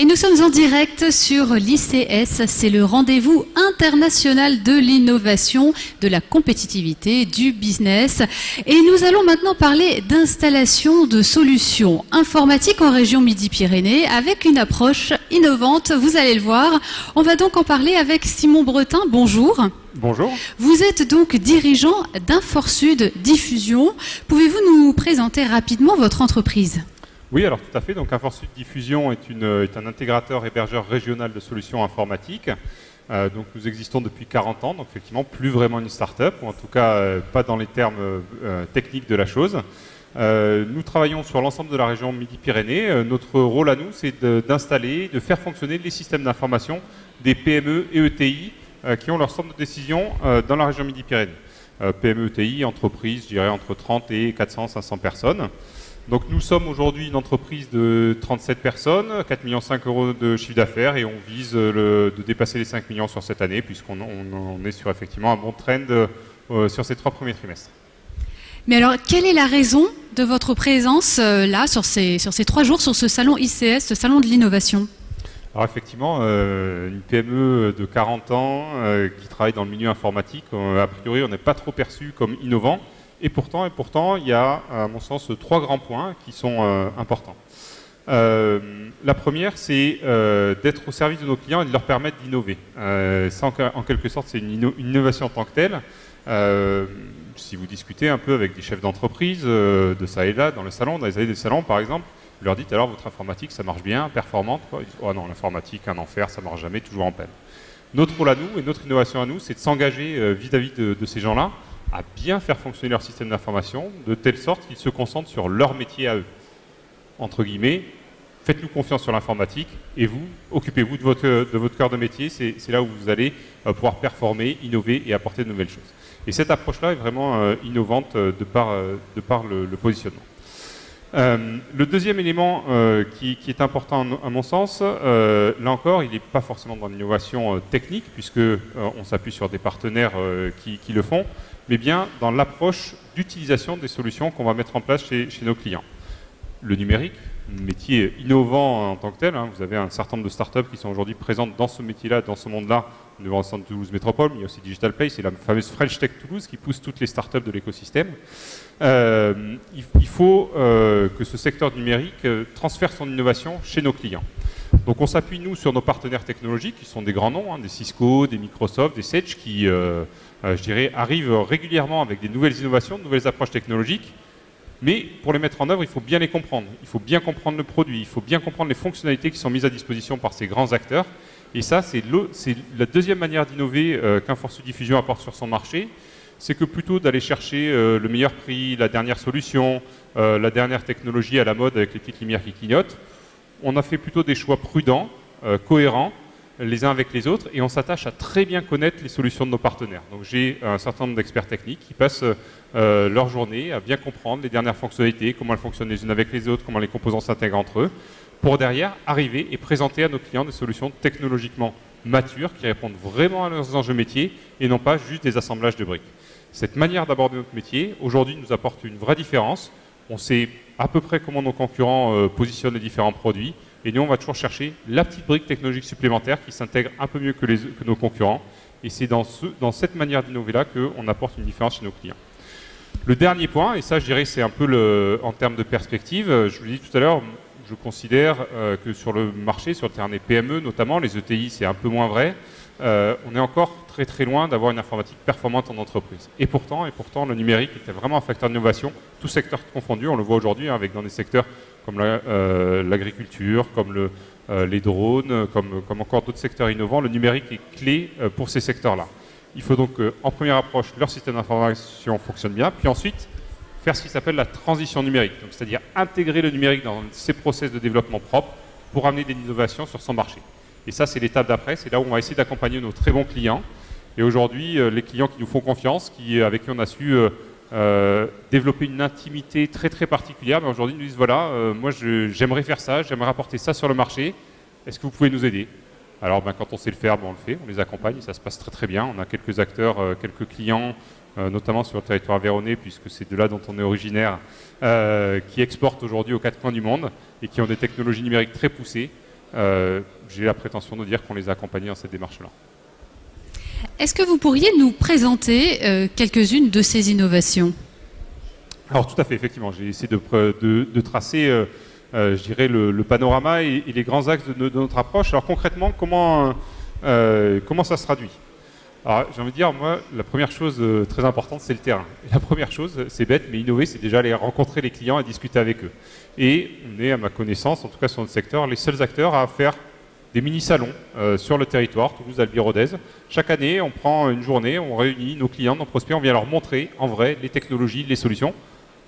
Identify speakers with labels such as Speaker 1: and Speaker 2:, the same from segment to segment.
Speaker 1: Et nous sommes en direct sur l'ICS, c'est le rendez-vous international de l'innovation, de la compétitivité, du business. Et nous allons maintenant parler d'installation de solutions informatiques en région Midi-Pyrénées avec une approche innovante, vous allez le voir. On va donc en parler avec Simon Bretin, bonjour.
Speaker 2: Bonjour.
Speaker 1: Vous êtes donc dirigeant d'Inforsud Diffusion. Pouvez-vous nous présenter rapidement votre entreprise ?
Speaker 2: Oui, alors tout à fait. Donc Inforsud Diffusion est un intégrateur hébergeur régional de solutions informatiques. Donc nous existons depuis 40 ans, donc effectivement plus vraiment une start-up, ou en tout cas pas dans les termes techniques de la chose. Nous travaillons sur l'ensemble de la région Midi-Pyrénées. Notre rôle à nous, c'est d'installer, de faire fonctionner les systèmes d'information des PME et ETI qui ont leur centre de décision dans la région Midi-Pyrénées. PME, ETI, entreprises, je dirais entre 30 et 400-500 personnes. Donc nous sommes aujourd'hui une entreprise de 37 personnes, 4,5 millions € de chiffre d'affaires et on vise de dépasser les 5 millions sur cette année puisqu'on est sur effectivement un bon trend sur ces 3 premiers trimestres.
Speaker 1: Mais alors, quelle est la raison de votre présence là, sur ces 3 jours, sur ce salon ICS, ce salon de l'innovation ?
Speaker 2: Alors effectivement, une PME de 40 ans qui travaille dans le milieu informatique, a priori on n'est pas trop perçu comme innovant. Et pourtant, il y a, à mon sens, 3 grands points qui sont importants. La première, c'est d'être au service de nos clients et de leur permettre d'innover. Ça, en quelque sorte, c'est une innovation en tant que telle. Si vous discutez un peu avec des chefs d'entreprise de ça et là, dans le salon, dans les allées des salons, par exemple, vous leur dites alors votre informatique, ça marche bien, performante, quoi. Ils disent, oh non, l'informatique, un enfer, ça marche jamais, toujours en peine. Notre rôle à nous et notre innovation à nous, c'est de s'engager vis-à-vis de ces gens-là à bien faire fonctionner leur système d'information de telle sorte qu'ils se concentrent sur leur métier à eux. Entre guillemets, faites-nous confiance sur l'informatique et vous, occupez-vous de votre cœur de métier. C'est là où vous allez pouvoir performer, innover et apporter de nouvelles choses. Et cette approche-là est vraiment innovante de par le positionnement. Le deuxième élément qui est important à mon sens, là encore, il n'est pas forcément dans l'innovation technique puisque on s'appuie sur des partenaires qui le font, mais bien dans l'approche d'utilisation des solutions qu'on va mettre en place chez nos clients. Le numérique, métier innovant en tant que tel, hein, vous avez un certain nombre de startups qui sont aujourd'hui présentes dans ce métier-là, dans ce monde-là, devant le centre Toulouse Métropole, mais il y a aussi Digital Play, c'est la fameuse French Tech Toulouse qui pousse toutes les startups de l'écosystème. Il faut que ce secteur numérique transfère son innovation chez nos clients. Donc on s'appuie, nous, sur nos partenaires technologiques, qui sont des grands noms, hein, des Cisco, des Microsoft, des Sage, qui, je dirais, arrivent régulièrement avec des nouvelles innovations, de nouvelles approches technologiques. Mais pour les mettre en œuvre, il faut bien les comprendre. Il faut bien comprendre le produit, il faut bien comprendre les fonctionnalités qui sont mises à disposition par ces grands acteurs. Et ça, c'est la deuxième manière d'innover qu'Inforsud Diffusion apporte sur son marché. C'est que plutôt d'aller chercher le meilleur prix, la dernière solution, la dernière technologie à la mode avec les petites lumières qui clignotent, on a fait plutôt des choix prudents, cohérents, les uns avec les autres, et on s'attache à très bien connaître les solutions de nos partenaires. Donc j'ai un certain nombre d'experts techniques qui passent leur journée à bien comprendre les dernières fonctionnalités, comment elles fonctionnent les unes avec les autres, comment les composants s'intègrent entre eux, pour derrière arriver et présenter à nos clients des solutions technologiquement matures qui répondent vraiment à leurs enjeux métiers et non pas juste des assemblages de briques. Cette manière d'aborder notre métier, aujourd'hui, nous apporte une vraie différence. On sait à peu près comment nos concurrents positionnent les différents produits. Et nous, on va toujours chercher la petite brique technologique supplémentaire qui s'intègre un peu mieux que nos concurrents. Et c'est dans cette manière d'innover-là qu'on apporte une différence chez nos clients. Le dernier point, et ça, je dirais, c'est un peu en termes de perspective, je vous l'ai dit tout à l'heure, je considère que sur le marché, sur le terrain des PME notamment, les ETI, c'est un peu moins vrai. On est encore très très loin d'avoir une informatique performante en entreprise. Et pourtant, le numérique était vraiment un facteur d'innovation, tous secteurs confondus. On le voit aujourd'hui hein, avec dans des secteurs comme l'agriculture, comme les drones, comme encore d'autres secteurs innovants. Le numérique est clé pour ces secteurs-là. Il faut donc en première approche, leur système d'information fonctionne bien, puis ensuite faire ce qui s'appelle la transition numérique, c'est-à-dire intégrer le numérique dans ses process de développement propre pour amener des innovations sur son marché. Et ça, c'est l'étape d'après, c'est là où on va essayer d'accompagner nos très bons clients. Et aujourd'hui, les clients qui nous font confiance, avec qui on a su développer une intimité très très particulière, mais aujourd'hui nous disent voilà, moi j'aimerais faire ça, j'aimerais apporter ça sur le marché, est-ce que vous pouvez nous aider? Alors quand on sait le faire, on le fait, on les accompagne, et ça se passe très très bien. On a quelques acteurs, quelques clients, notamment sur le territoire aveyronais, puisque c'est de là dont on est originaire, qui exportent aujourd'hui aux 4 coins du monde et qui ont des technologies numériques très poussées. j'ai la prétention de dire qu'on les a accompagnés dans cette démarche-là.
Speaker 1: Est-ce que vous pourriez nous présenter quelques-unes de ces innovations?
Speaker 2: Alors tout à fait, effectivement, j'ai essayé de tracer, je dirais, le panorama et les grands axes de notre approche. Alors concrètement, comment ça se traduit? Alors j'ai envie de dire, moi, la première chose très importante, c'est le terrain. Et la première chose, c'est bête, mais innover, c'est déjà aller rencontrer les clients et discuter avec eux. Et on est, à ma connaissance, en tout cas sur notre secteur, les seuls acteurs à faire des mini-salons sur le territoire, Toulouse, Albi, Rodez. Chaque année, on prend une journée, on réunit nos clients, nos prospects, on vient leur montrer en vrai les technologies, les solutions.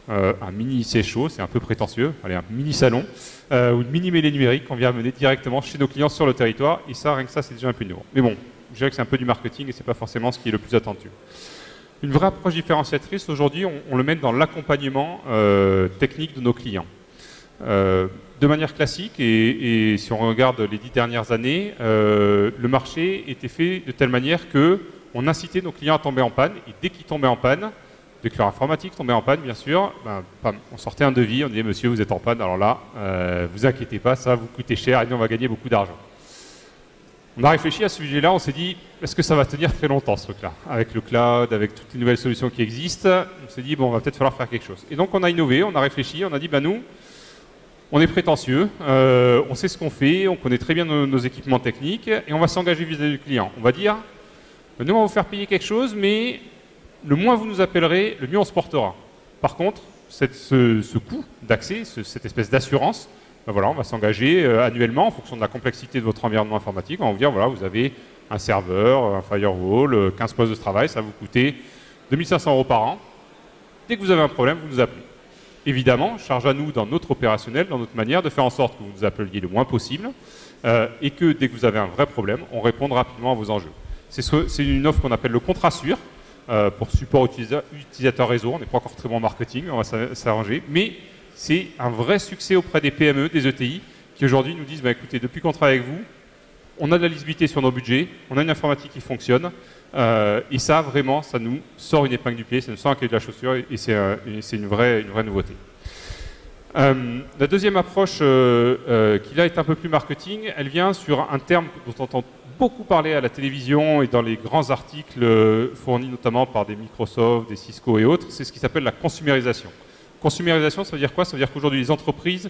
Speaker 2: Un mini CSO, c'est un peu prétentieux, allez, un mini salon, ou une mini mêlée numérique qu'on vient mener directement chez nos clients sur le territoire, et ça, rien que ça, c'est déjà un peu nouveau. Mais bon, je dirais que c'est un peu du marketing et c'est pas forcément ce qui est le plus attendu. Une vraie approche différenciatrice, aujourd'hui, on le met dans l'accompagnement technique de nos clients. De manière classique, et si on regarde les 10 dernières années, le marché était fait de telle manière qu'on incitait nos clients à tomber en panne, et dès qu'ils tombaient en panne, dès que leur informatique tombait en panne, bien sûr, on sortait un devis, on disait « Monsieur, vous êtes en panne, alors là, vous inquiétez pas, ça va vous coûter cher et nous, on va gagner beaucoup d'argent. » On a réfléchi à ce sujet-là, on s'est dit « Est-ce que ça va tenir très longtemps, ce truc-là ?» Avec le cloud, avec toutes les nouvelles solutions qui existent, on s'est dit « Bon, on va peut-être falloir faire quelque chose. » Et donc, on a innové, on a réfléchi, on a dit « Nous, on est prétentieux, on sait ce qu'on fait, on connaît très bien nos équipements techniques et on va s'engager vis-à-vis du client. On va dire « Nous, on va vous faire payer quelque chose, mais... le moins vous nous appellerez, le mieux on se portera. Par contre, ce coût d'accès, cette espèce d'assurance, voilà, on va s'engager annuellement en fonction de la complexité de votre environnement informatique. On va vous dire, voilà, vous avez un serveur, un firewall, 15 postes de travail, ça va vous coûter 2500 € par an. Dès que vous avez un problème, vous nous appelez. Évidemment, charge à nous dans notre opérationnel, dans notre manière de faire en sorte que vous nous appeliez le moins possible et que dès que vous avez un vrai problème, on réponde rapidement à vos enjeux. C'est une offre qu'on appelle le contrat sûr. Pour support utilisateur réseau, on n'est pas encore très bon en marketing, on va s'arranger, mais c'est un vrai succès auprès des PME, des ETI, qui aujourd'hui nous disent, écoutez, depuis qu'on travaille avec vous, on a de la lisibilité sur nos budgets, on a une informatique qui fonctionne, et ça, vraiment, ça nous sort une épingle du pied, ça nous sort un cahier de la chaussure, et c'est une vraie nouveauté. La deuxième approche, qui là est un peu plus marketing, elle vient sur un terme dont on entend beaucoup parlé à la télévision et dans les grands articles fournis notamment par des Microsoft, des Cisco et autres, c'est ce qui s'appelle la consumérisation. Consumérisation, ça veut dire quoi? Ça veut dire qu'aujourd'hui, les entreprises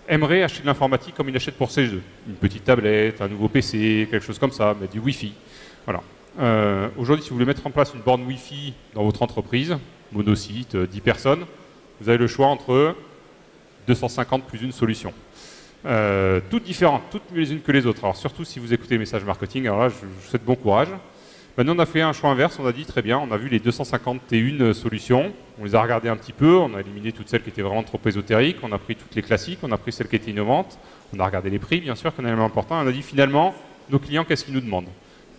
Speaker 2: aimeraient acheter de l'informatique comme ils l'achètent pour chez eux. Une petite tablette, un nouveau PC, quelque chose comme ça, mais du Wi-Fi. Voilà. Aujourd'hui, si vous voulez mettre en place une borne Wi-Fi dans votre entreprise, monosite, 10 personnes, vous avez le choix entre 250 plus une solution. Toutes différentes, toutes mieux les unes que les autres. Alors surtout si vous écoutez les messages marketing, alors là je vous souhaite bon courage. Maintenant on a fait un choix inverse, on a dit très bien, on a vu les 251 solutions, on les a regardées un petit peu, on a éliminé toutes celles qui étaient vraiment trop ésotériques, on a pris toutes les classiques, on a pris celles qui étaient innovantes, on a regardé les prix bien sûr, qu'on a un élément important, et on a dit finalement, nos clients qu'est-ce qu'ils nous demandent?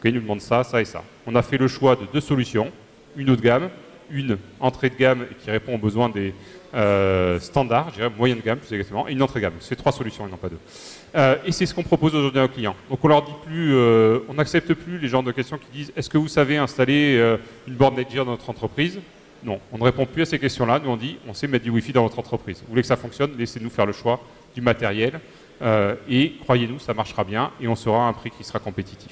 Speaker 2: Ils nous demandent ça, ça et ça. On a fait le choix de 2 solutions, une haut de gamme, une entrée de gamme qui répond aux besoins des standards, je dirais moyenne de gamme plus exactement, et une entrée de gamme. C'est 3 solutions et non pas 2. Et c'est ce qu'on propose aujourd'hui à nos clients. Donc on leur dit plus, on n'accepte plus les genres de questions qui disent est-ce que vous savez installer une borne Netgear dans notre entreprise? Non, on ne répond plus à ces questions-là. Nous on dit on sait mettre du Wi-Fi dans votre entreprise. Vous voulez que ça fonctionne? Laissez-nous faire le choix du matériel et croyez-nous, ça marchera bien et on sera à un prix qui sera compétitif.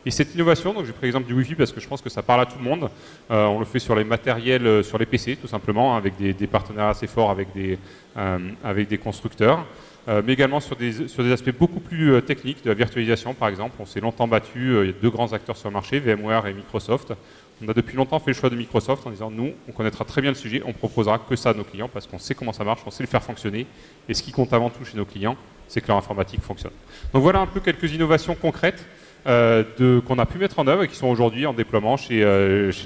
Speaker 2: Et cette innovation, donc j'ai pris l'exemple du Wi-Fi parce que je pense que ça parle à tout le monde. On le fait sur les matériels, sur les PC tout simplement, avec des partenariats assez forts avec des constructeurs, mais également sur des aspects beaucoup plus techniques, de la virtualisation par exemple. On s'est longtemps battu, il y a 2 grands acteurs sur le marché, VMware et Microsoft. On a depuis longtemps fait le choix de Microsoft en disant nous, on connaîtra très bien le sujet, on proposera que ça à nos clients parce qu'on sait comment ça marche, on sait le faire fonctionner. Et ce qui compte avant tout chez nos clients, c'est que leur informatique fonctionne. Donc voilà un peu quelques innovations concrètes qu'on a pu mettre en œuvre et qui sont aujourd'hui en déploiement chez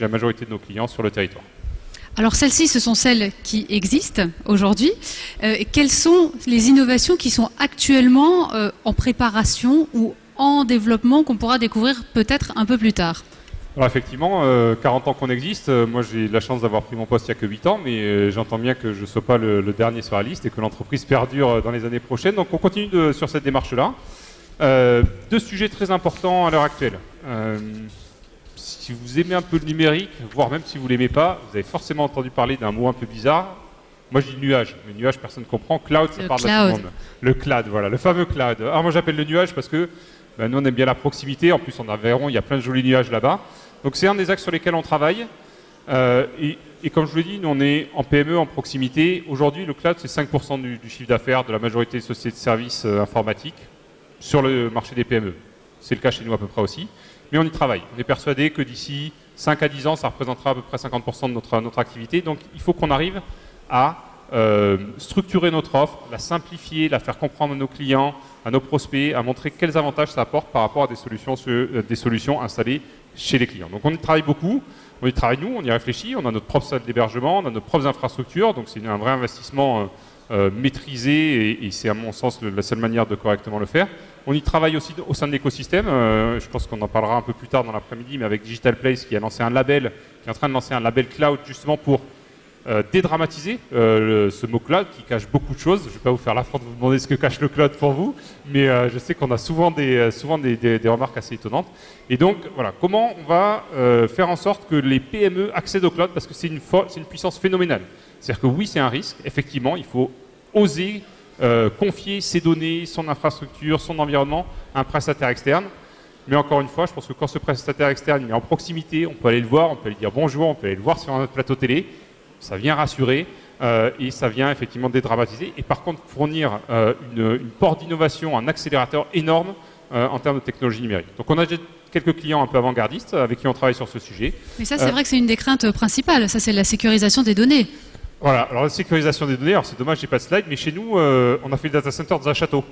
Speaker 2: la majorité de nos clients sur le territoire.
Speaker 1: Alors celles-ci, ce sont celles qui existent aujourd'hui. Quelles sont les innovations qui sont actuellement en préparation ou en développement qu'on pourra découvrir peut-être un peu plus tard?
Speaker 2: Alors effectivement, 40 ans qu'on existe, moi j'ai la chance d'avoir pris mon poste il n'y a que 8 ans, mais j'entends bien que je ne sois pas le dernier sur la liste et que l'entreprise perdure dans les années prochaines. Donc on continue sur cette démarche-là. 2 sujets très importants à l'heure actuelle. Si vous aimez un peu le numérique, voire même si vous ne l'aimez pas, vous avez forcément entendu parler d'un mot un peu bizarre, Moi, je dis nuage. Le nuage, personne ne comprend. Cloud, ça parle à tout le monde. Le cloud, voilà, le fameux cloud. Alors, moi, j'appelle le nuage parce que nous, on aime bien la proximité. En plus, on a Aveyron, il y a plein de jolis nuages là-bas. Donc, c'est un des axes sur lesquels on travaille. Et comme je vous l'ai dit, nous, on est en PME, en proximité. Aujourd'hui, le cloud, c'est 5% du chiffre d'affaires de la majorité des sociétés de services informatiques sur le marché des PME. C'est le cas chez nous à peu près aussi. Mais on y travaille. On est persuadé que d'ici 5 à 10 ans, ça représentera à peu près 50% de notre activité. Donc, il faut qu'on arrive à structurer notre offre, la simplifier, la faire comprendre à nos clients, à nos prospects, à montrer quels avantages ça apporte par rapport à des solutions installées chez les clients. Donc, on y travaille beaucoup. On y travaille nous, on y réfléchit. On a notre propre salle d'hébergement, on a nos propres infrastructures. Donc, c'est un vrai investissement maîtrisé et c'est à mon sens la seule manière de correctement le faire. On y travaille aussi au sein de l'écosystème. Je pense qu'on en parlera un peu plus tard dans l'après-midi, mais avec Digital Place qui a lancé un label, qui est en train de lancer un label cloud justement pour dédramatiser ce mot cloud qui cache beaucoup de choses. Je ne vais pas vous faire l'affront de vous demander ce que cache le cloud pour vous, mais je sais qu'on a souvent des remarques assez étonnantes. Et donc, voilà, comment on va faire en sorte que les PME accèdent au cloud parce que c'est une puissance phénoménale. C'est-à-dire que oui, c'est un risque. Effectivement, il faut oser confier ses données, son infrastructure, son environnement à un prestataire externe. Mais encore une fois, je pense que quand ce prestataire externe est en proximité, on peut aller le voir, on peut lui dire bonjour, on peut aller le voir sur un plateau télé. Ça vient rassurer et ça vient effectivement dédramatiser. Et par contre, fournir une porte d'innovation, un accélérateur énorme en termes de technologie numérique. Donc on a déjà quelques clients un peu avant-gardistes avec qui on travaille sur ce sujet.
Speaker 1: Mais ça, c'est vrai que c'est une des craintes principales. Ça, c'est la sécurisation des données.
Speaker 2: Voilà, alors la sécurisation des données, alors c'est dommage, j'ai pas de slide, mais chez nous, on a fait le data center dans un château.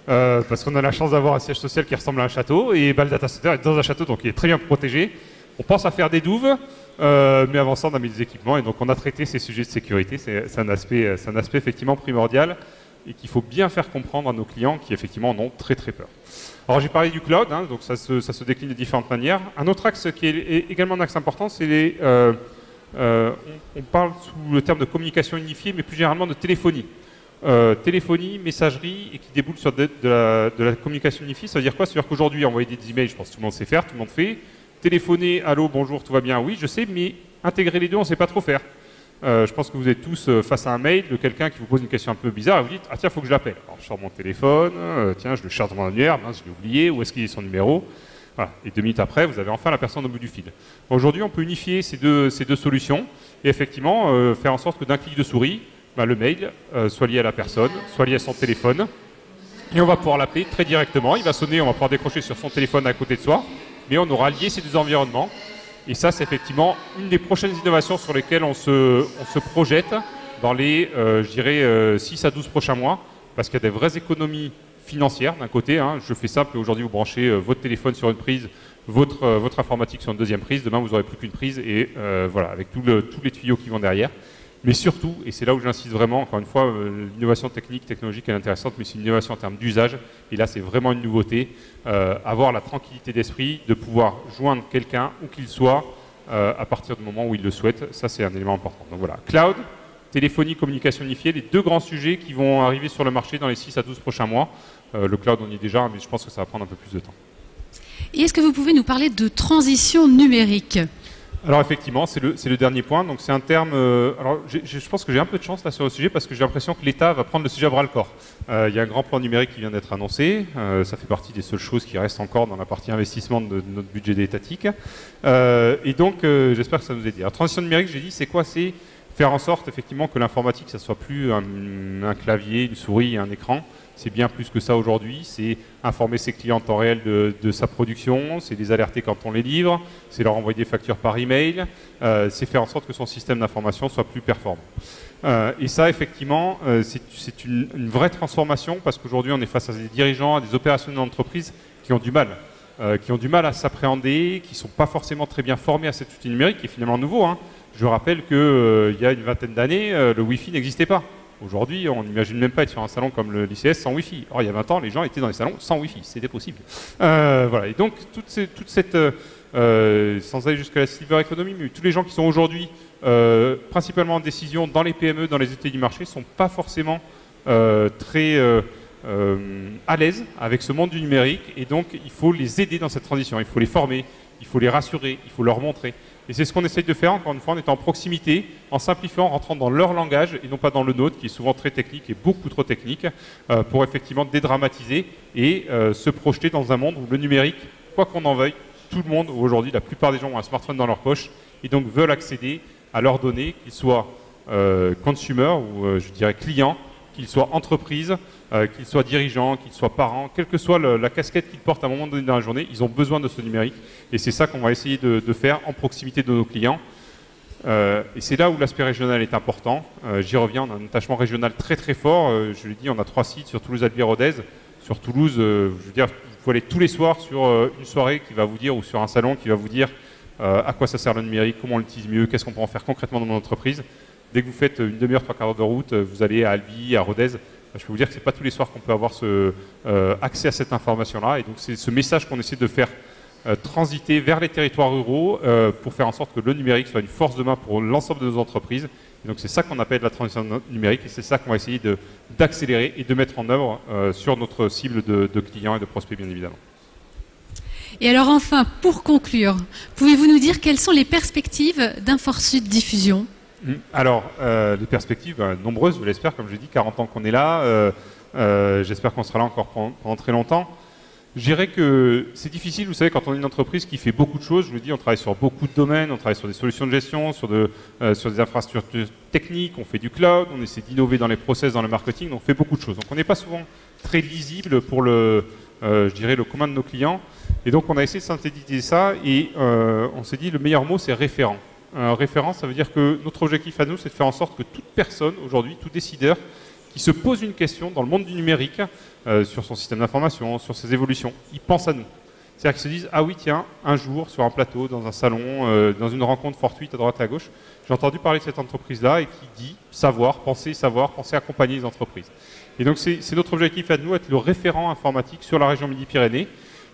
Speaker 2: Parce qu'on a la chance d'avoir un siège social qui ressemble à un château, et le data center est dans un château, donc il est très bien protégé. On pense à faire des douves, mais avant ça, on a mis des équipements, et donc on a traité ces sujets de sécurité. C'est un aspect effectivement primordial, et qu'il faut bien faire comprendre à nos clients qui effectivement en ont très très peur. Alors j'ai parlé du cloud, hein, donc ça se décline de différentes manières. Un autre axe qui est également un axe important, c'est on parle sous le terme de communication unifiée, mais plus généralement de téléphonie. Téléphonie, messagerie, et qui déboule sur de la communication unifiée. Ça veut dire quoi? Ça veut dire qu'aujourd'hui, envoyer des emails, je pense que tout le monde sait faire, tout le monde fait. Téléphoner, allô, bonjour, tout va bien, oui, je sais, mais intégrer les deux, on ne sait pas trop faire. Je pense que vous êtes tous face à un mail de quelqu'un qui vous pose une question un peu bizarre et vous dites « Ah tiens, il faut que je l'appelle ». Alors je sors mon téléphone, tiens, je le charge dans mon annuaire, je l'ai oublié, où est-ce qu'il est son numéro? Voilà. Et 2 minutes après, vous avez enfin la personne au bout du fil. Aujourd'hui, on peut unifier ces deux solutions et effectivement faire en sorte que d'un clic de souris, le mail soit lié à la personne, soit lié à son téléphone. Et on va pouvoir l'appeler très directement. Il va sonner, on va pouvoir décrocher sur son téléphone à côté de soi. Mais on aura lié ces deux environnements. Et ça, c'est effectivement une des prochaines innovations sur lesquelles on se projette dans les, je dirais, 6 à 12 prochains mois. Parce qu'il y a des vraies économies financières d'un côté. Hein. Je fais simple, aujourd'hui, vous branchez votre téléphone sur une prise, votre informatique sur une deuxième prise. Demain, vous n'aurez plus qu'une prise. Et voilà, avec tous les tuyaux qui vont derrière. Mais surtout, et c'est là où j'insiste vraiment, encore une fois, l'innovation technologique est intéressante, mais c'est une innovation en termes d'usage. Et là, c'est vraiment une nouveauté. Avoir la tranquillité d'esprit de pouvoir joindre quelqu'un, où qu'il soit, à partir du moment où il le souhaite. Ça, c'est un élément important. Donc voilà, cloud, téléphonie, communication unifiée, les deux grands sujets qui vont arriver sur le marché dans les 6 à 12 prochains mois. Le cloud, on y est déjà, mais je pense que ça va prendre un peu plus de temps.
Speaker 1: Et est-ce que vous pouvez nous parler de transition numérique ?
Speaker 2: Alors effectivement, c'est le dernier point. Donc c'est un terme. Alors je pense que j'ai un peu de chance là sur le sujet parce que j'ai l'impression que l'État va prendre le sujet à bras le corps. Il y a un grand plan numérique qui vient d'être annoncé. Ça fait partie des seules choses qui restent encore dans la partie investissement de notre budget étatique. Et donc j'espère que ça nous aide. Alors transition numérique, j'ai dit, c'est quoi? C'est faire en sorte effectivement que l'informatique, ça soit plus un clavier, une souris et un écran. C'est bien plus que ça aujourd'hui, c'est informer ses clients en temps réel de sa production, c'est les alerter quand on les livre, c'est leur envoyer des factures par email, c'est faire en sorte que son système d'information soit plus performant. Et ça, effectivement, c'est une vraie transformation parce qu'aujourd'hui, on est face à des dirigeants, à des opérationnels d'entreprise qui ont du mal. À s'appréhender, qui ne sont pas forcément très bien formés à cet outil numérique, qui est finalement nouveau. Hein. Je rappelle qu'il y a une vingtaine d'années, le Wi-Fi n'existait pas. Aujourd'hui, on n'imagine même pas être sur un salon comme l'ICS sans Wi-Fi. Or, il y a 20 ans, les gens étaient dans les salons sans Wi-Fi. C'était possible. Voilà. Et donc, toute cette sans aller jusqu'à la silver economy, mais tous les gens qui sont aujourd'hui principalement en décision dans les PME, dans les unités du marché, ne sont pas forcément très à l'aise avec ce monde du numérique, et donc il faut les aider dans cette transition, il faut les former, il faut les rassurer, il faut leur montrer. Et c'est ce qu'on essaye de faire, encore une fois, en étant en proximité, en simplifiant, en rentrant dans leur langage et non pas dans le nôtre, qui est souvent très technique et beaucoup trop technique, pour effectivement dédramatiser et se projeter dans un monde où le numérique, quoi qu'on en veuille, tout le monde, aujourd'hui, la plupart des gens ont un smartphone dans leur poche et donc veulent accéder à leurs données, qu'ils soient consumer ou je dirais clients, qu'ils soient entreprises, qu'ils soient dirigeants, qu'ils soient parents, quelle que soit la casquette qu'ils portent à un moment donné dans la journée, ils ont besoin de ce numérique. Et c'est ça qu'on va essayer de faire en proximité de nos clients. Et c'est là où l'aspect régional est important. J'y reviens, on a un attachement régional très très fort. Je l'ai dit, on a 3 sites sur Toulouse, Albi et Rodez. Sur Toulouse, je veux dire, il faut aller tous les soirs sur une soirée qui va vous dire, ou sur un salon qui va vous dire à quoi ça sert le numérique, comment on l'utilise mieux, qu'est-ce qu'on peut en faire concrètement dans notre entreprise. Dès que vous faites une demi-heure, 3 quarts d'heure de route, vous allez à Albi, à Rodez. Je peux vous dire que ce n'est pas tous les soirs qu'on peut avoir accès à cette information-là. Et donc c'est ce message qu'on essaie de faire transiter vers les territoires ruraux pour faire en sorte que le numérique soit une force de main pour l'ensemble de nos entreprises. Et donc c'est ça qu'on appelle la transition numérique et c'est ça qu'on va essayer d'accélérer et de mettre en œuvre sur notre cible de clients et de prospects, bien évidemment.
Speaker 1: Et alors enfin, pour conclure, pouvez-vous nous dire quelles sont les perspectives d'Inforsud Diffusion ?
Speaker 2: Alors, les perspectives, nombreuses, je l'espère, comme je l'ai dit, 40 ans qu'on est là, j'espère qu'on sera là encore pendant très longtemps. Je dirais que c'est difficile, vous savez, quand on est une entreprise qui fait beaucoup de choses, je vous le dis, on travaille sur beaucoup de domaines, on travaille sur des solutions de gestion, sur des infrastructures techniques, on fait du cloud, on essaie d'innover dans les process, dans le marketing, donc on fait beaucoup de choses. Donc on n'est pas souvent très lisible pour je dirais, le commun de nos clients. Et donc on a essayé de synthétiser ça et on s'est dit le meilleur mot c'est référent. Référent, ça veut dire que notre objectif à nous, c'est de faire en sorte que toute personne, aujourd'hui, tout décideur, qui se pose une question dans le monde du numérique, sur son système d'information, sur ses évolutions, il pense à nous. C'est-à-dire qu'ils se disent, ah oui, tiens, un jour, sur un plateau, dans un salon, dans une rencontre fortuite à droite et à gauche, j'ai entendu parler de cette entreprise-là et qui dit savoir, penser accompagner les entreprises. Et donc, c'est notre objectif à nous, être le référent informatique sur la région Midi-Pyrénées,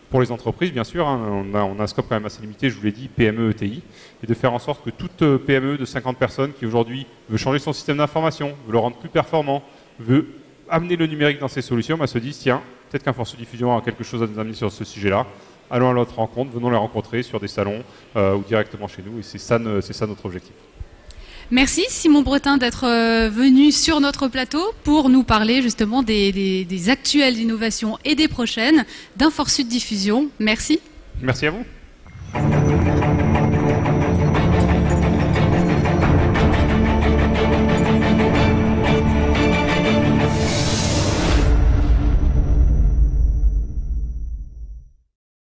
Speaker 2: pour les entreprises, bien sûr, hein, on a un scope quand même assez limité, je vous l'ai dit, PME, ETI, et de faire en sorte que toute PME de 50 personnes qui aujourd'hui veut changer son système d'information, veut le rendre plus performant, veut amener le numérique dans ses solutions, se disent, tiens, peut-être qu'Inforsud Diffusion a quelque chose à nous amener sur ce sujet-là, allons à notre rencontre, venons les rencontrer sur des salons ou directement chez nous, et c'est ça notre objectif.
Speaker 1: Merci Simon Bretin d'être venu sur notre plateau pour nous parler justement des actuelles innovations et des prochaines d'Inforsud Diffusion. Merci.
Speaker 2: Merci à vous.